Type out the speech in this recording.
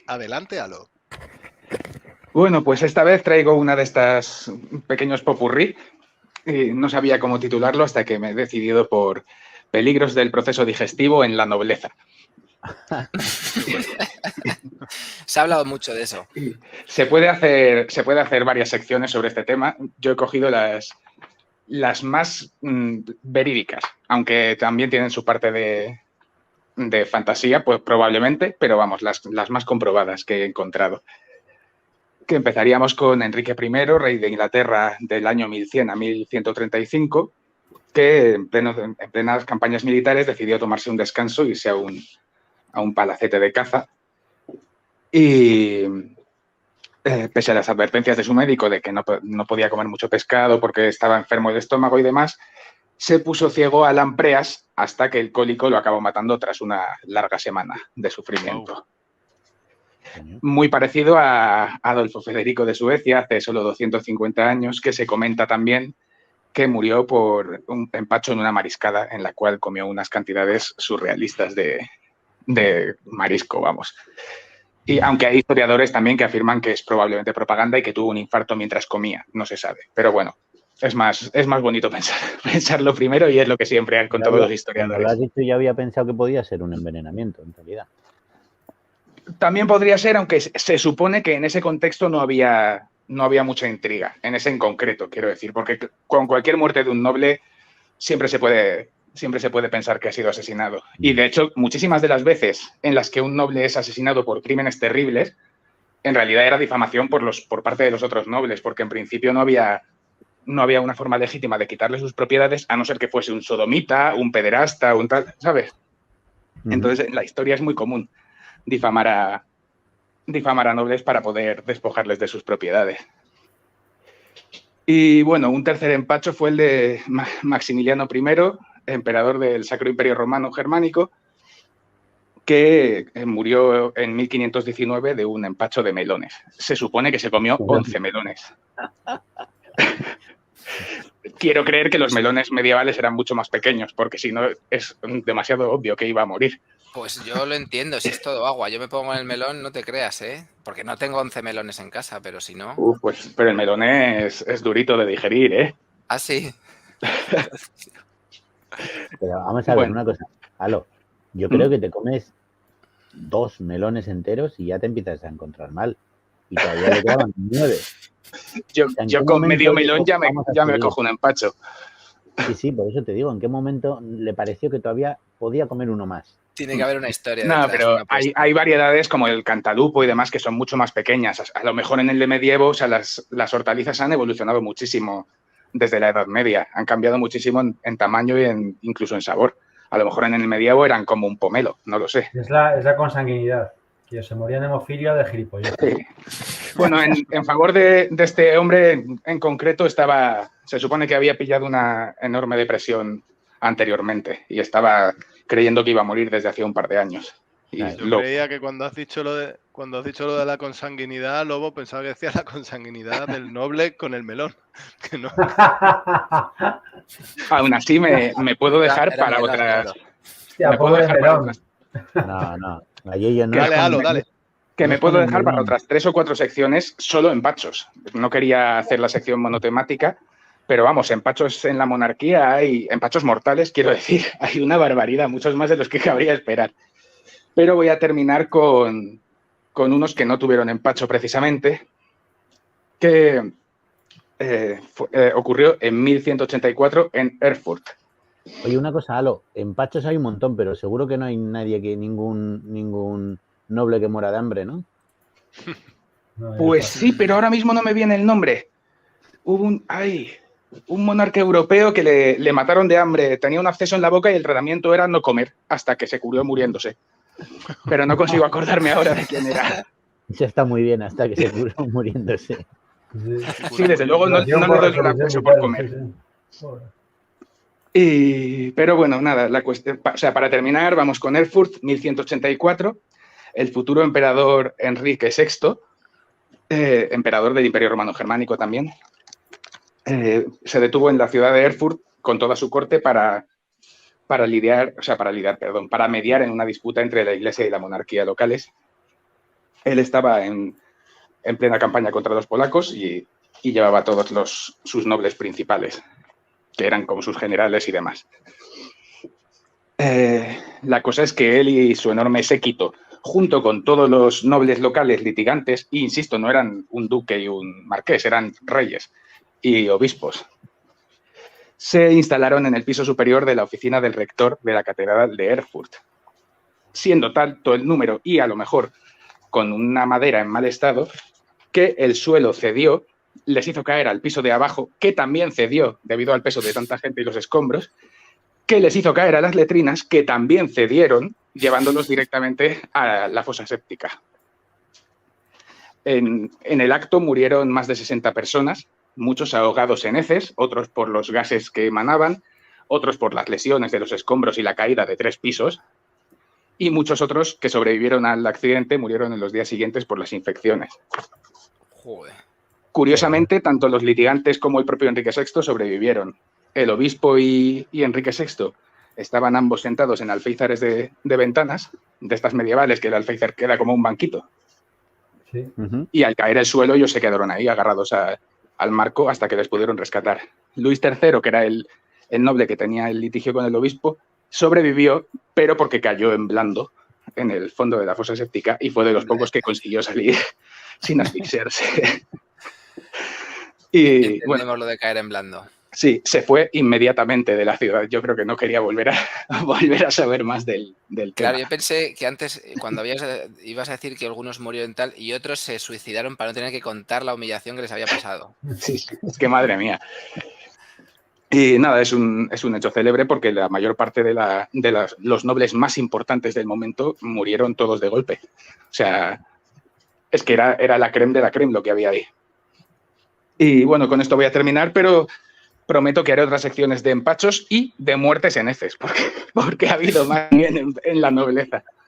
Adelante, Alo. Bueno, pues esta vez traigo una de estas pequeños popurrí. Y no sabía cómo titularlo hasta que me he decidido por peligros del proceso digestivo en la nobleza. Se ha hablado mucho de eso. Se puede hacer varias secciones sobre este tema. Yo he cogido las más verídicas, aunque también tienen su parte de fantasía, pues probablemente, pero vamos, las más comprobadas que he encontrado. Que empezaríamos con Enrique I, rey de Inglaterra del año 1100 a 1135, que en plenas campañas militares decidió tomarse un descanso y irse a un palacete de caza. Y pese a las advertencias de su médico de que no podía comer mucho pescado porque estaba enfermo del estómago y demás, se puso ciego a lampreas hasta que el cólico lo acabó matando tras una larga semana de sufrimiento. Wow. Muy parecido a Adolfo Federico de Suecia, hace solo 250 años, que se comenta también que murió por un empacho en una mariscada en la cual comió unas cantidades surrealistas de marisco, vamos. Y aunque hay historiadores también que afirman que es probablemente propaganda y que tuvo un infarto mientras comía, no se sabe. Pero bueno, es más bonito pensarlo primero y es lo que siempre hay con todos los historiadores. Cuando lo has dicho, yo había pensado que podía ser un envenenamiento, en realidad. También podría ser, aunque se supone que en ese contexto no había mucha intriga, en ese en concreto, quiero decir, porque con cualquier muerte de un noble siempre se puede pensar que ha sido asesinado. Y de hecho, muchísimas de las veces en las que un noble es asesinado por crímenes terribles, en realidad era difamación por parte de los otros nobles, porque en principio no había una forma legítima de quitarle sus propiedades, a no ser que fuese un sodomita, un pederasta, un tal, ¿sabes? Entonces, en la historia es muy común difamar a nobles para poder despojarles de sus propiedades. Y bueno, un tercer empacho fue el de Maximiliano I, emperador del Sacro Imperio Romano Germánico, que murió en 1519 de un empacho de melones. Se supone que se comió 11 melones. Quiero creer que los melones medievales eran mucho más pequeños, porque si no es demasiado obvio que iba a morir. Pues yo lo entiendo, si es todo agua. Yo me pongo en el melón, no te creas, ¿eh? Porque no tengo 11 melones en casa, pero si no... Pues, pero el melón es durito de digerir, ¿eh? Ah, sí. Pero vamos a ver una cosa. Alo, yo creo que te comes 2 melones enteros y ya te empiezas a encontrar mal. Y todavía le quedaban 9. Yo con medio melón ya me cojo un empacho. Sí, por eso te digo, ¿en qué momento le pareció que todavía podía comer uno más? Tiene que haber una historia. No, pero hay variedades como el cantalupo y demás que son mucho más pequeñas. A lo mejor en el de medievo, o sea, las hortalizas han evolucionado muchísimo desde la Edad Media. Han cambiado muchísimo en tamaño y incluso en sabor. A lo mejor en el medievo eran como un pomelo, no lo sé. Es la consanguinidad, que se moría de hemofilia de gilipollas. Sí. Bueno, en favor de este hombre en concreto se supone que había pillado una enorme depresión anteriormente y estaba creyendo que iba a morir desde hacía un par de años. Yo creía que cuando has dicho lo de la consanguinidad, Lobo, pensaba que decía la consanguinidad del noble con el melón. Que no. Aún así me puedo dejar para otras. Hostia, pobre melón. No. Allí no. Dale, Alo, dale. Que me puedo dejar para otras 3 o 4 secciones solo empachos. No quería hacer la sección monotemática, pero vamos, empachos en la monarquía hay, empachos mortales, quiero decir, hay una barbaridad, muchos más de los que cabría esperar. Pero voy a terminar con unos que no tuvieron empacho precisamente, que ocurrió en 1184 en Erfurt. Oye, una cosa, Alo, empachos hay un montón, pero seguro que no hay ningún noble que muera de hambre, ¿no? Pues sí, pero ahora mismo no me viene el nombre. Hubo un monarca europeo que le mataron de hambre, tenía un absceso en la boca y el tratamiento era no comer hasta que se curó muriéndose. Pero no consigo acordarme ahora de quién era. Eso está muy bien, hasta que se curó muriéndose. Sí, desde luego no le doy un absceso por comer. Pero bueno, nada, la cuestión, o sea, para terminar, vamos con Erfurt, 1184. El futuro emperador Enrique VI, emperador del Imperio Romano Germánico también, se detuvo en la ciudad de Erfurt con toda su corte para mediar en una disputa entre la Iglesia y la monarquía locales. Él estaba en plena campaña contra los polacos y llevaba a todos sus nobles principales, que eran como sus generales y demás. La cosa es que él y su enorme séquito, junto con todos los nobles locales litigantes, y insisto, no eran un duque y un marqués, eran reyes y obispos, se instalaron en el piso superior de la oficina del rector de la catedral de Erfurt. Siendo tanto el número y a lo mejor con una madera en mal estado, que el suelo cedió, les hizo caer al piso de abajo, que también cedió debido al peso de tanta gente y los escombros, que les hizo caer a las letrinas, que también cedieron, llevándolos directamente a la fosa séptica. En el acto murieron más de 60 personas, muchos ahogados en heces, otros por los gases que emanaban, otros por las lesiones de los escombros y la caída de 3 pisos, y muchos otros que sobrevivieron al accidente murieron en los días siguientes por las infecciones. Joder. Curiosamente, tanto los litigantes como el propio Enrique VI sobrevivieron. El obispo y Enrique VI estaban ambos sentados en alféizares de ventanas, de estas medievales, que el alféizar queda como un banquito. Sí. Y al caer el suelo ellos se quedaron ahí agarrados al marco hasta que les pudieron rescatar. Luis III, que era el noble que tenía el litigio con el obispo, sobrevivió, pero porque cayó en blando en el fondo de la fosa séptica y fue de los pocos que consiguió salir sin asfixiarse. Y bueno, lo de caer en blando. Sí, se fue inmediatamente de la ciudad. Yo creo que no quería volver a saber más del tema. Claro, yo pensé que antes, cuando ibas a decir que algunos murieron tal y otros se suicidaron para no tener que contar la humillación que les había pasado. Sí, es que madre mía. Y nada, es un hecho célebre porque la mayor parte de los nobles más importantes del momento murieron todos de golpe. O sea, es que era la crème de la crème lo que había ahí. Y bueno, con esto voy a terminar, pero prometo que haré otras secciones de empachos y de muertes en heces, porque ha habido más bien en la nobleza.